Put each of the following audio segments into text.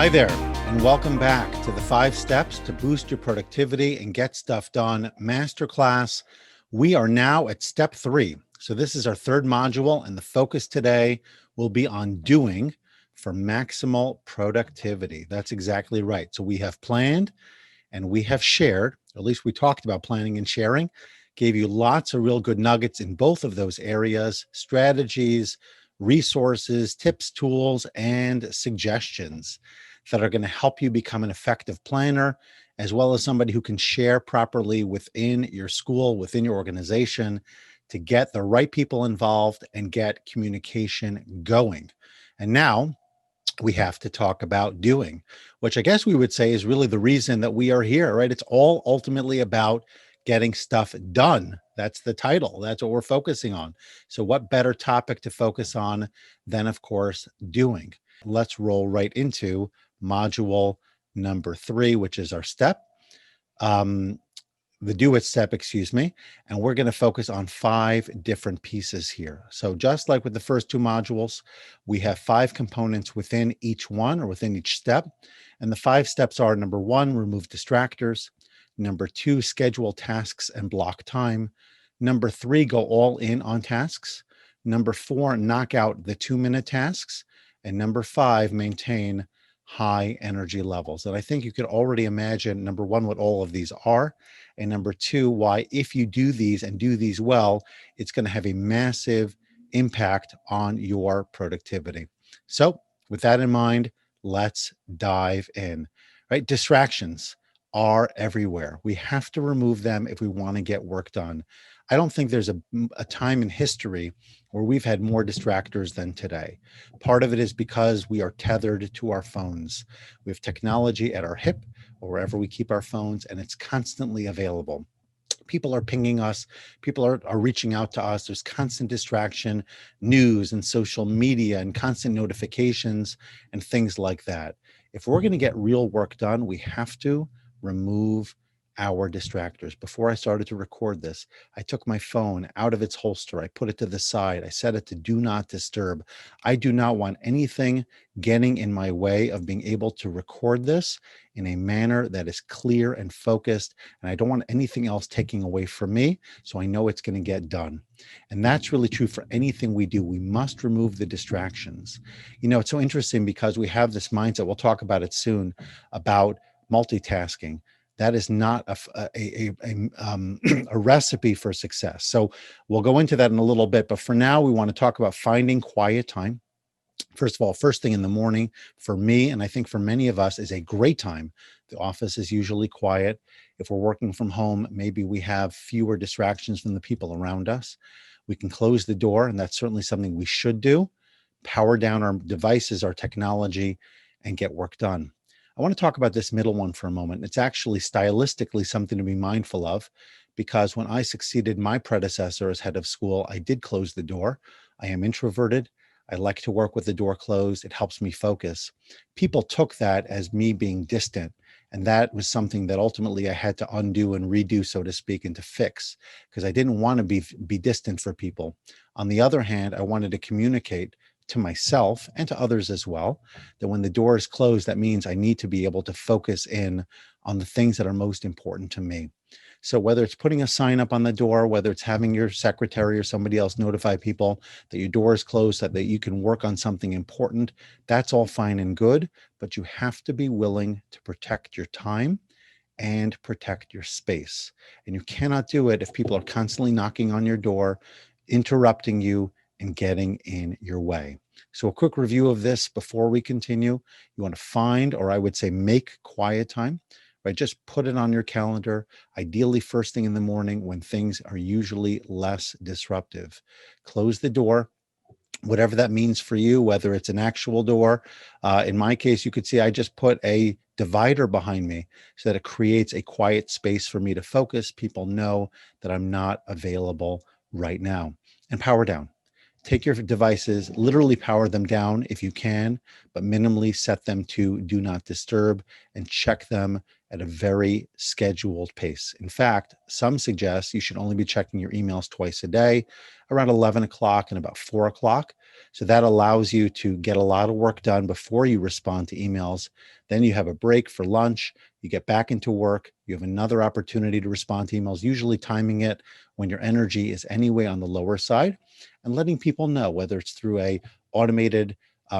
Hi there, and welcome back to the 5 Steps to Boost Your Productivity and Get Stuff Done Masterclass. We are now at step 3. So this is our third module, and the focus today will be on doing for maximal productivity. That's exactly right. So we have planned and we have shared, at least we talked about planning and sharing, gave you lots of real good nuggets in both of those areas, strategies, resources, tips, tools, and suggestions that are going to help you become an effective planner, as well as somebody who can share properly within your school, within your organization, to get the right people involved and get communication going. And now we have to talk about doing, which I guess we would say is really the reason that we are here, right? It's all ultimately about getting stuff done. That's the title. That's what we're focusing on. So what better topic to focus on than, of course, doing? Let's roll right into module number 3, which is our step. The do it step, excuse me, and we're going to focus on 5 different pieces here. So just like with the first 2 modules, we have 5 components within each one or within each step. And the 5 steps are: number 1, remove distractors; number 2, schedule tasks and block time; number 3, go all in on tasks; number 4, knock out the 2-minute tasks; and number 5, maintain high energy levels. And I think you could already imagine, number 1, what all of these are, and number 2, why, if you do these and do these well, it's going to have a massive impact on your productivity. So with that in mind, let's dive in. Right? Distractions are everywhere. We have to remove them if we want to get work done. I don't think there's a time in history where we've had more distractors than today. Part of it is because we are tethered to our phones. We have technology at our hip or wherever we keep our phones, and it's constantly available. People are pinging us. People are reaching out to us. There's constant distraction, news and social media and constant notifications and things like that. If we're going to get real work done, we have to remove our distractors. Before I started to record this, I took my phone out of its holster. I put it to the side. I set it to do not disturb. I do not want anything getting in my way of being able to record this in a manner that is clear and focused. And I don't want anything else taking away from me, so I know it's going to get done. And that's really true for anything we do. We must remove the distractions. You know, it's so interesting because we have this mindset, we'll talk about it soon, about multitasking. That is not a recipe for success. So we'll go into that in a little bit. But for now, we want to talk about finding quiet time. First of all, first thing in the morning for me, and I think for many of us, is a great time. The office is usually quiet. If we're working from home, maybe we have fewer distractions from the people around us. We can close the door, and that's certainly something we should do. Power down our devices, our technology, and get work done. I want to talk about this middle one for a moment. It's actually stylistically something to be mindful of, because when I succeeded my predecessor as head of school, I did close the door. I am introverted. I like to work with the door closed. It helps me focus. People took that as me being distant. And that was something that ultimately I had to undo and redo, so to speak, and to fix, because I didn't want to be distant for people. On the other hand, I wanted to communicate to myself and to others as well, that when the door is closed, that means I need to be able to focus in on the things that are most important to me. So whether it's putting a sign up on the door, whether it's having your secretary or somebody else notify people that your door is closed so that you can work on something important, that's all fine and good, but you have to be willing to protect your time and protect your space. And you cannot do it if people are constantly knocking on your door, interrupting you, and getting in your way. So a quick review of this before we continue. You want to find, or I would say make, quiet time, right? Just put it on your calendar, ideally first thing in the morning when things are usually less disruptive. Close the door, whatever that means for you, whether it's an actual door. In my case, you could see I just put a divider behind me so that it creates a quiet space for me to focus. People know that I'm not available right now. And power down. Take your devices, literally power them down if you can, but minimally set them to do not disturb and check them at a very scheduled pace. In fact, some suggest you should only be checking your emails twice a day, around 11 o'clock and about 4 o'clock. So that allows you to get a lot of work done before you respond to emails. Then you have a break for lunch, you get back into work, you have another opportunity to respond to emails, usually timing it when your energy is anyway on the lower side, and letting people know, whether it's through a automated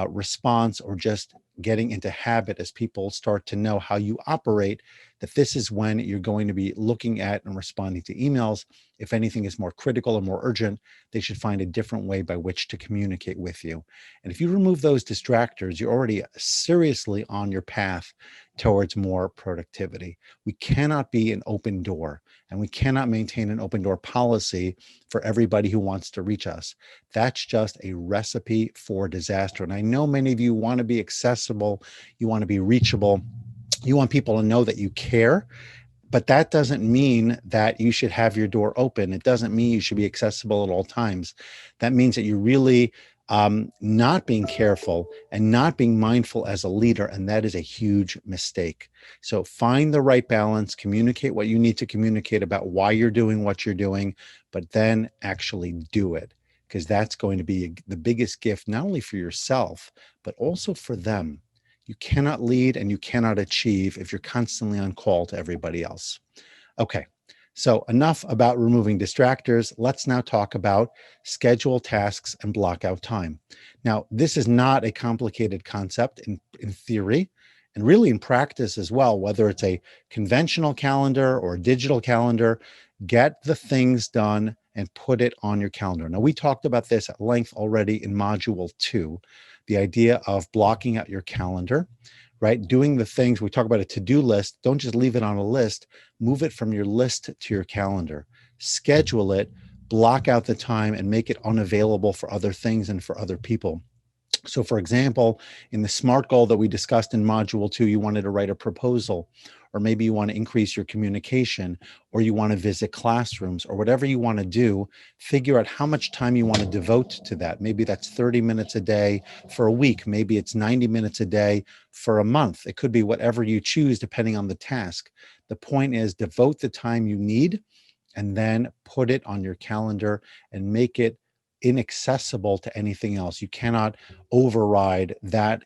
response or just getting into habit as people start to know how you operate, that this is when you're going to be looking at and responding to emails. If anything is more critical or more urgent, they should find a different way by which to communicate with you. And if you remove those distractors, you're already seriously on your path towards more productivity. We cannot be an open door, and we cannot maintain an open door policy for everybody who wants to reach us. That's just a recipe for disaster. And I know many of you want to be accessible, you want to be reachable, you want people to know that you care, but that doesn't mean that you should have your door open. It doesn't mean you should be accessible at all times. That means that you're really not being careful and not being mindful as a leader, and that is a huge mistake. So find the right balance, communicate what you need to communicate about why you're doing what you're doing, but then actually do it, because that's going to be the biggest gift, not only for yourself, but also for them. You cannot lead and you cannot achieve if you're constantly on call to everybody else. Okay, so enough about removing distractors. Let's now talk about schedule tasks and block out time. Now, this is not a complicated concept in theory, and really in practice as well, whether it's a conventional calendar or a digital calendar. Get the things done and put it on your calendar. Now, we talked about this at length already in module 2, the idea of blocking out your calendar, right? Doing the things, we talk about a to-do list. Don't just leave it on a list, move it from your list to your calendar, schedule it, block out the time, and make it unavailable for other things and for other people. So for example, in the SMART goal that we discussed in module 2, you wanted to write a proposal, or maybe you want to increase your communication, or you want to visit classrooms, or whatever you want to do. Figure out how much time you want to devote to that. Maybe that's 30 minutes a day for a week. Maybe it's 90 minutes a day for a month. It could be whatever you choose depending on the task. The point is, devote the time you need and then put it on your calendar and make it inaccessible to anything else. You cannot override that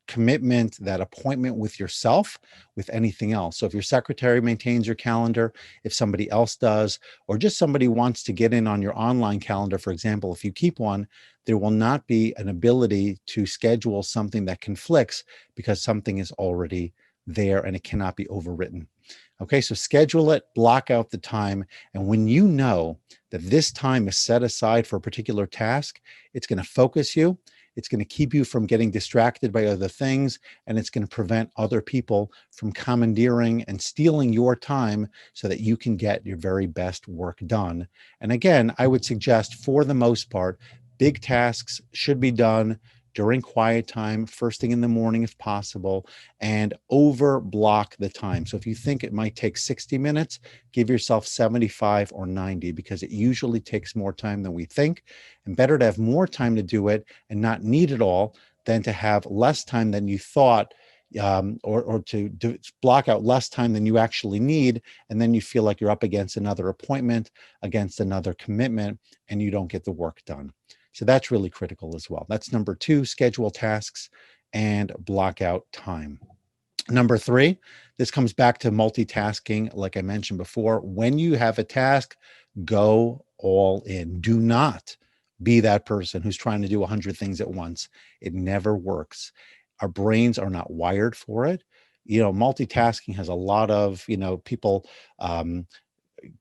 commitment, that appointment with yourself, with anything else. So if your secretary maintains your calendar, if somebody else does, or just somebody wants to get in on your online calendar, for example, if you keep one, there will not be an ability to schedule something that conflicts because something is already there and it cannot be overwritten. Okay, so schedule it, block out the time. And when you know that this time is set aside for a particular task, it's going to focus you. It's going to keep you from getting distracted by other things, and it's going to prevent other people from commandeering and stealing your time so that you can get your very best work done. And again, I would suggest, for the most part, big tasks should be done during quiet time, first thing in the morning if possible, and over block the time. So if you think it might take 60 minutes, give yourself 75 or 90, because it usually takes more time than we think. And better to have more time to do it and not need it all than to have less time than you thought, or to block out less time than you actually need. And then you feel like you're up against another appointment, against another commitment, and you don't get the work done. So that's really critical as well. That's number 2, schedule tasks and block out time. Number 3, this comes back to multitasking. Like I mentioned before, when you have a task, go all in. Do not be that person who's trying to do 100 things at once. It never works. Our brains are not wired for it. Multitasking has a lot of, people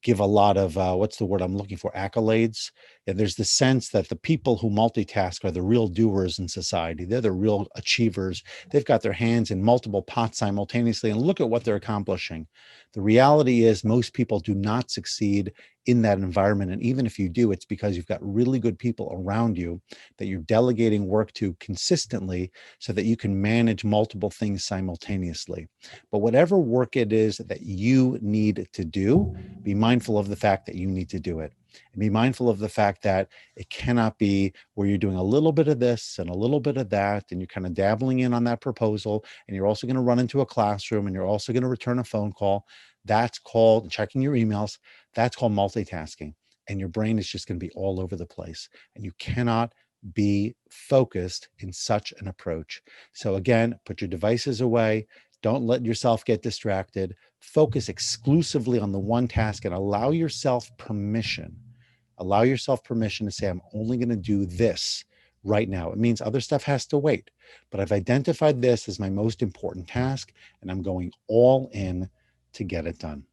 give a lot of what's the word I'm looking for, accolades. And there's the sense that the people who multitask are the real doers in society. They're the real achievers. They've got their hands in multiple pots simultaneously, and look at what they're accomplishing. The reality is most people do not succeed in that environment. And even if you do, it's because you've got really good people around you that you're delegating work to consistently so that you can manage multiple things simultaneously. But whatever work it is that you need to do, be mindful of the fact that you need to do it. And be mindful of the fact that it cannot be where you're doing a little bit of this and a little bit of that, and you're kind of dabbling in on that proposal, and you're also going to run into a classroom, and you're also going to return a phone call. That's called checking your emails. That's called multitasking. And your brain is just going to be all over the place. And you cannot be focused in such an approach. So again, put your devices away. Don't let yourself get distracted. Focus exclusively on the one task and allow yourself permission. Allow yourself permission to say, I'm only going to do this right now. It means other stuff has to wait, but I've identified this as my most important task, and I'm going all in to get it done.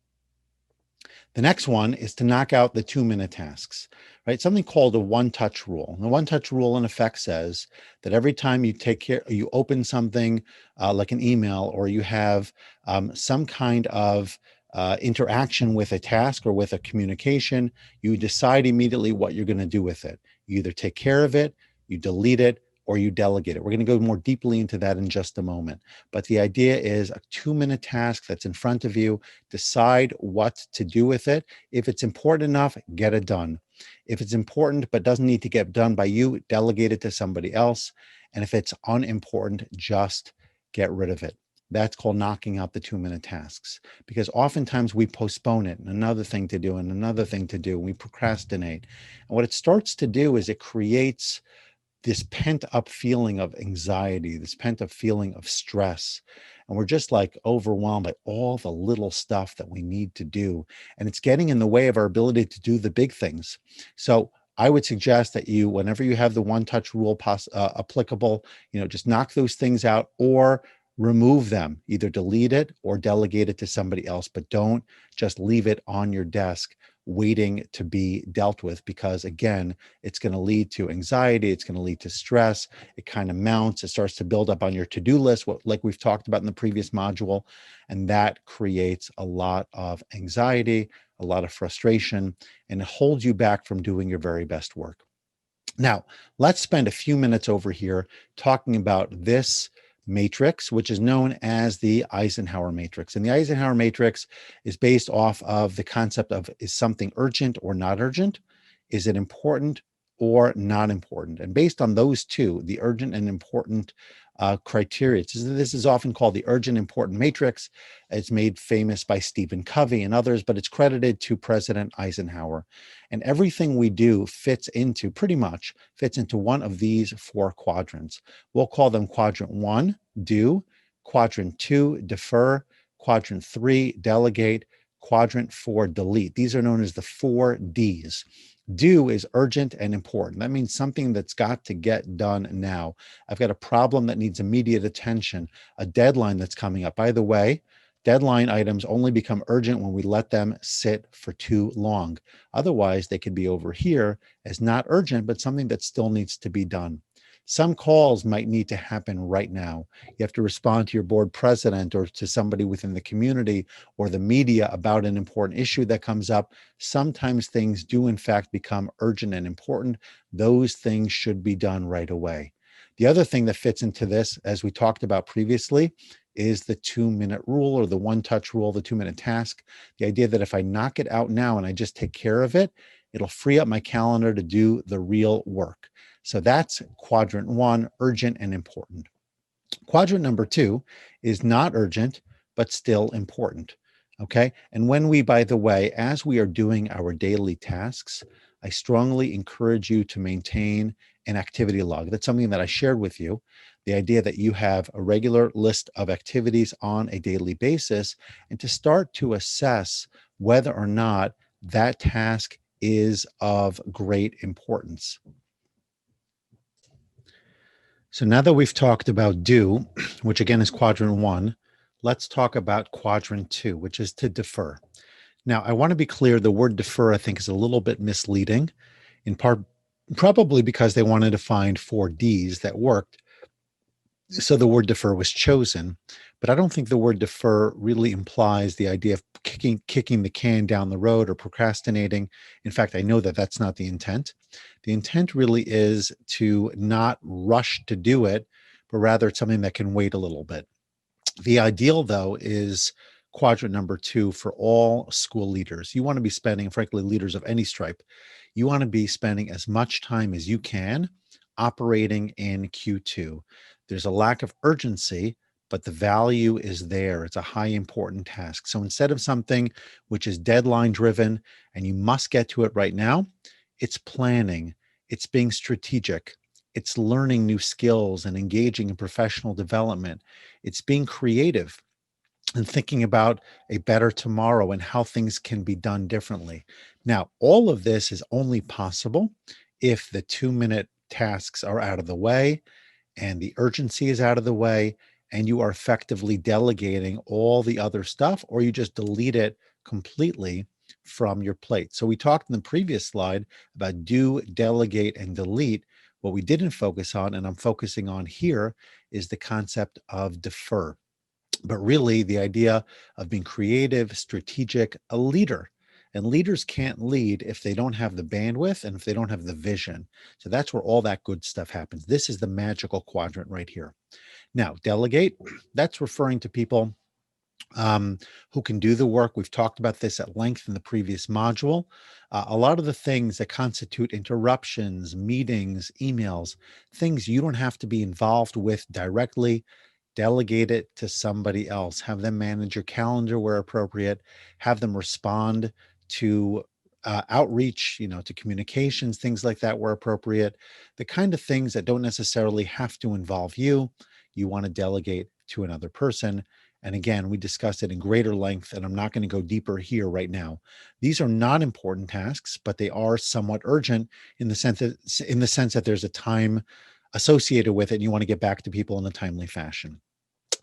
The next one is to knock out the 2-minute tasks, right? Something called a one-touch rule. And the one-touch rule in effect says that every time you open something like an email, or you have some kind of interaction with a task or with a communication, you decide immediately what you're going to do with it. You either take care of it, you delete it, or you delegate it. We're going to go more deeply into that in just a moment. But the idea is a 2-minute task that's in front of you. Decide what to do with it. If it's important enough, get it done. If it's important but doesn't need to get done by you, delegate it to somebody else. And if it's unimportant, just get rid of it. That's called knocking out the 2-minute tasks, because oftentimes we postpone it, and another thing to do and another thing to do. We procrastinate. And what it starts to do is it creates this pent up feeling of anxiety, this pent up feeling of stress. And we're just like overwhelmed by all the little stuff that we need to do. And it's getting in the way of our ability to do the big things. So I would suggest that you, whenever you have the one touch rule applicable, just knock those things out or remove them, either delete it or delegate it to somebody else, but don't just leave it on your desk waiting to be dealt with, because again, it's going to lead to anxiety. It's going to lead to stress. It kind of mounts. It starts to build up on your to-do list, like we've talked about in the previous module. And that creates a lot of anxiety, a lot of frustration, and it holds you back from doing your very best work. Now, let's spend a few minutes over here talking about this matrix, which is known as the Eisenhower matrix. And the Eisenhower matrix is based off of the concept of, is something urgent or not urgent? Is it important or not important? And based on those two, the urgent and important criteria, this is often called the urgent important matrix. It's made famous by Stephen Covey and others, but it's credited to President Eisenhower. And everything we do pretty much fits into one of these 4 quadrants. We'll call them quadrant 1, do; quadrant 2, defer; quadrant 3, delegate; quadrant 4, delete. These are known as the 4 Ds. Do is urgent and important. That means something that's got to get done now. I've got a problem that needs immediate attention, a deadline that's coming up. By the way, deadline items only become urgent when we let them sit for too long. Otherwise, they could be over here as not urgent, but something that still needs to be done. Some calls might need to happen right now. You have to respond to your board president or to somebody within the community or the media about an important issue that comes up. Sometimes things do in fact become urgent and important. Those things should be done right away. The other thing that fits into this, as we talked about previously, is the 2-minute rule, or the one-touch rule, the 2-minute task. The idea that if I knock it out now and I just take care of it, it'll free up my calendar to do the real work. So that's quadrant 1, urgent and important. Quadrant number 2 is not urgent, but still important. Okay. And when we, by the way, as we are doing our daily tasks, I strongly encourage you to maintain an activity log. That's something that I shared with you. The idea that you have a regular list of activities on a daily basis, and to start to assess whether or not that task is of great importance. So now that we've talked about do, which again is quadrant 1, let's talk about quadrant 2, which is to defer. Now, I want to be clear, the word defer, I think, is a little bit misleading, in part probably because they wanted to find 4 Ds that worked. So the word defer was chosen, but I don't think the word defer really implies the idea of kicking the can down the road or procrastinating. In fact, I know that that's not the intent. The intent really is to not rush to do it, but rather it's something that can wait a little bit. The ideal, though, is quadrant number 2 for all school leaders. You want to be spending, frankly, leaders of any stripe, you want to be spending as much time as you can operating in Q2. There's a lack of urgency, but the value is there. It's a high important task. So instead of something which is deadline driven and you must get to it right now, it's planning, it's being strategic, it's learning new skills and engaging in professional development, it's being creative and thinking about a better tomorrow and how things can be done differently. Now, all of this is only possible if the 2-minute tasks are out of the way and the urgency is out of the way and you are effectively delegating all the other stuff, or you just delete it completely from your plate. So we talked in the previous slide about do, delegate, and delete. What we didn't focus on, and I'm focusing on here, is the concept of defer. But really, the idea of being creative, strategic, a leader. And leaders can't lead if they don't have the bandwidth and if they don't have the vision. So that's where all that good stuff happens. This is the magical quadrant right here. Now, delegate, that's referring to people who can do the work. We've talked about this at length in the previous module. A lot of the things that constitute interruptions, meetings, emails, things you don't have to be involved with directly, delegate it to somebody else. Have them manage your calendar where appropriate. Have them respond to outreach, to communications, things like that where appropriate. The kind of things that don't necessarily have to involve you, you want to delegate to another person. And again, we discussed it in greater length, and I'm not going to go deeper here right now. These are not important tasks, but they are somewhat urgent in the sense that there's a time associated with it, and you want to get back to people in a timely fashion.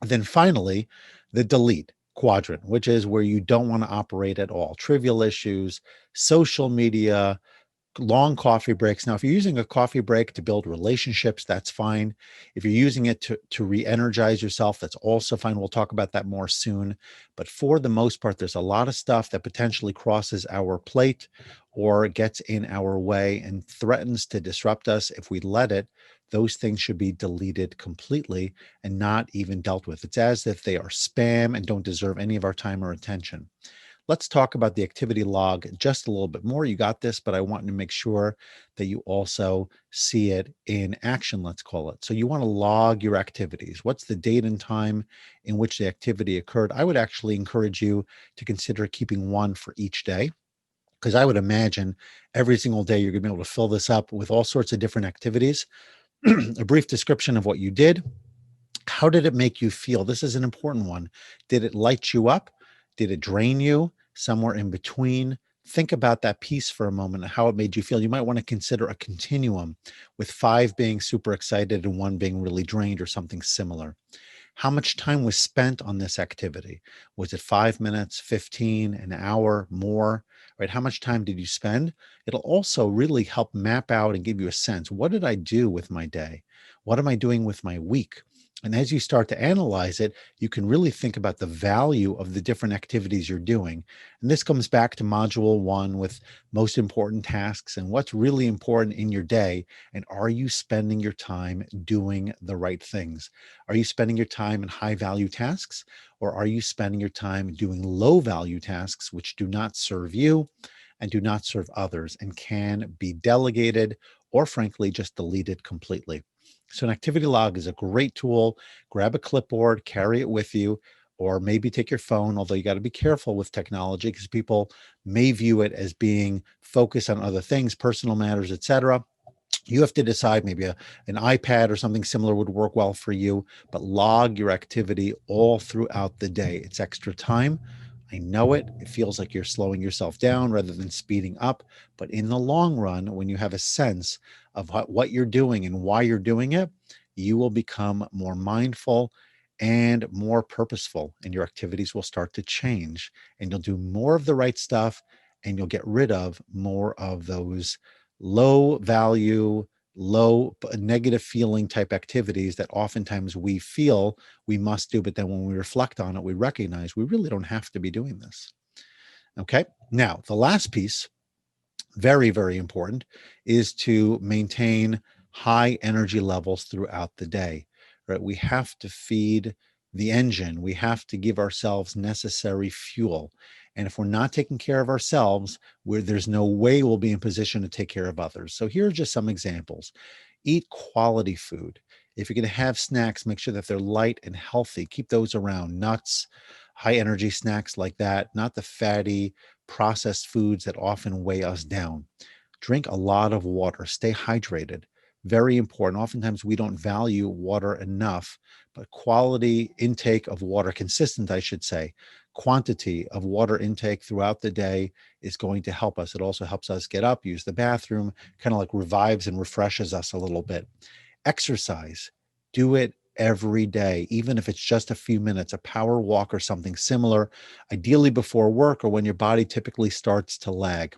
Then finally, the delete quadrant, which is where you don't want to operate at all. Trivial issues, social media, long coffee breaks. Now, if you're using a coffee break to build relationships, that's fine. If you're using it to re-energize yourself, that's also fine. We'll talk about that more soon. But for the most part, there's a lot of stuff that potentially crosses our plate or gets in our way and threatens to disrupt us if we let it. Those things should be deleted completely and not even dealt with. It's as if they are spam and don't deserve any of our time or attention. Let's talk about the activity log just a little bit more. You got this, but I want to make sure that you also see it in action, let's call it. So you want to log your activities. What's the date and time in which the activity occurred? I would actually encourage you to consider keeping one for each day, because I would imagine every single day you're going to be able to fill this up with all sorts of different activities. A brief description of what you did. How did it make you feel? This is an important one. Did it light you up? Did it drain you? Somewhere in between? Think about that piece for a moment and how it made you feel. You might want to consider a continuum with 5 being super excited and 1 being really drained or something similar. How much time was spent on this activity? Was it 5 minutes, 15, an hour, more? Right? How much time did you spend? It'll also really help map out and give you a sense. What did I do with my day? What am I doing with my week? And as you start to analyze it, you can really think about the value of the different activities you're doing. And this comes back to module 1 with most important tasks and what's really important in your day. And are you spending your time doing the right things? Are you spending your time in high value tasks, or are you spending your time doing low value tasks which do not serve you and do not serve others and can be delegated or frankly just deleted completely? So an activity log is a great tool. Grab a clipboard, carry it with you, or maybe take your phone, although you got to be careful with technology because people may view it as being focused on other things, personal matters, etc. You have to decide. Maybe an iPad or something similar would work well for you, but log your activity all throughout the day. It's extra time. I know it. It feels like you're slowing yourself down rather than speeding up. But in the long run, when you have a sense of what you're doing and why you're doing it, you will become more mindful and more purposeful, and your activities will start to change, and you'll do more of the right stuff, and you'll get rid of more of those low value, negative feeling type activities that oftentimes we feel we must do. But then when we reflect on it, we recognize we really don't have to be doing this. Okay. Now, the last piece, very, very important, is to maintain high energy levels throughout the day, right? We have to feed the engine. We have to give ourselves necessary fuel. And if we're not taking care of ourselves, there's no way we'll be in position to take care of others. So here are just some examples. Eat quality food. If you're going to have snacks, make sure that they're light and healthy. Keep those around. Nuts, high energy snacks like that, not the fatty processed foods that often weigh us down. Drink a lot of water. Stay hydrated. Very important. Oftentimes we don't value water enough, but quality intake of water, consistent, I should say, quantity of water intake throughout the day is going to help us. It also helps us get up, use the bathroom, kind of like revives and refreshes us a little bit. Exercise. Do it every day, even if it's just a few minutes, a power walk or something similar, ideally before work or when your body typically starts to lag.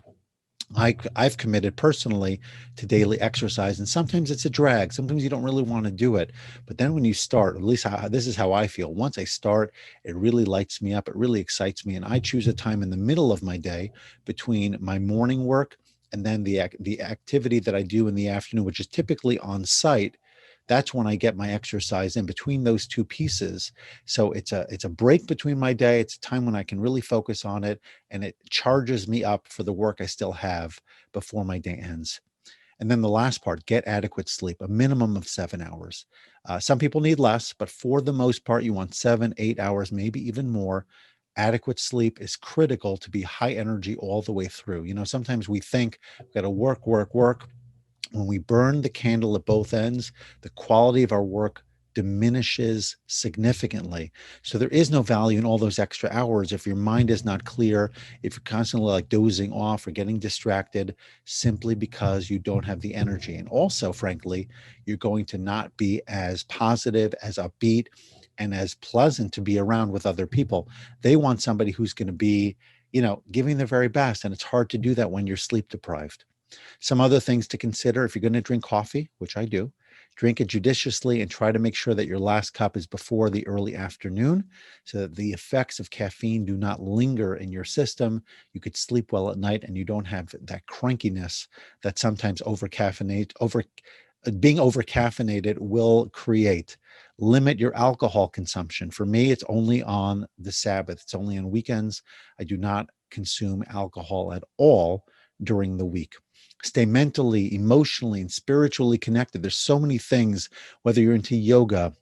I've committed personally to daily exercise, and sometimes it's a drag. Sometimes you don't really want to do it. But then when you start, at least this is how I feel. Once I start, it really lights me up. It really excites me. And I choose a time in the middle of my day between my morning work and then the activity that I do in the afternoon, which is typically on site. That's when I get my exercise in between those two pieces. So it's a break between my day. It's a time when I can really focus on it, and it charges me up for the work I still have before my day ends. And then the last part, get adequate sleep, a minimum of 7 hours. Some people need less, but for the most part, you want 7, 8 hours, maybe even more. Adequate sleep is critical to be high energy all the way through. Sometimes we think we've got to work, work, work. When we burn the candle at both ends, the quality of our work diminishes significantly. So there is no value in all those extra hours if your mind is not clear, if you're constantly like dozing off or getting distracted simply because you don't have the energy. And also, frankly, you're going to not be as positive, as upbeat, and as pleasant to be around with other people. They want somebody who's going to be, giving their very best. And it's hard to do that when you're sleep deprived. Some other things to consider: if you're going to drink coffee, which I do, drink it judiciously and try to make sure that your last cup is before the early afternoon so that the effects of caffeine do not linger in your system. You could sleep well at night and you don't have that crankiness that sometimes being over caffeinated will create. Limit your alcohol consumption. For me, it's only on the Sabbath, it's only on weekends. I do not consume alcohol at all during the week. Stay mentally, emotionally, and spiritually connected. There's so many things, whether you're into yoga,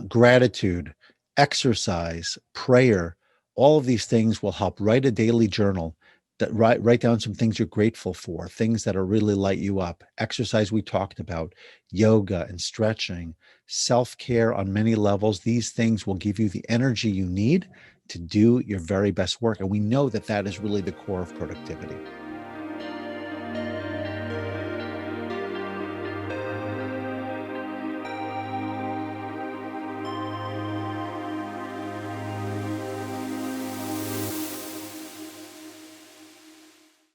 gratitude, exercise, prayer, all of these things will help. Write a daily journal. That write down some things you're grateful for, things that are really light you up. Exercise we talked about, yoga and stretching, self-care on many levels. These things will give you the energy you need to do your very best work. And we know that that is really the core of productivity.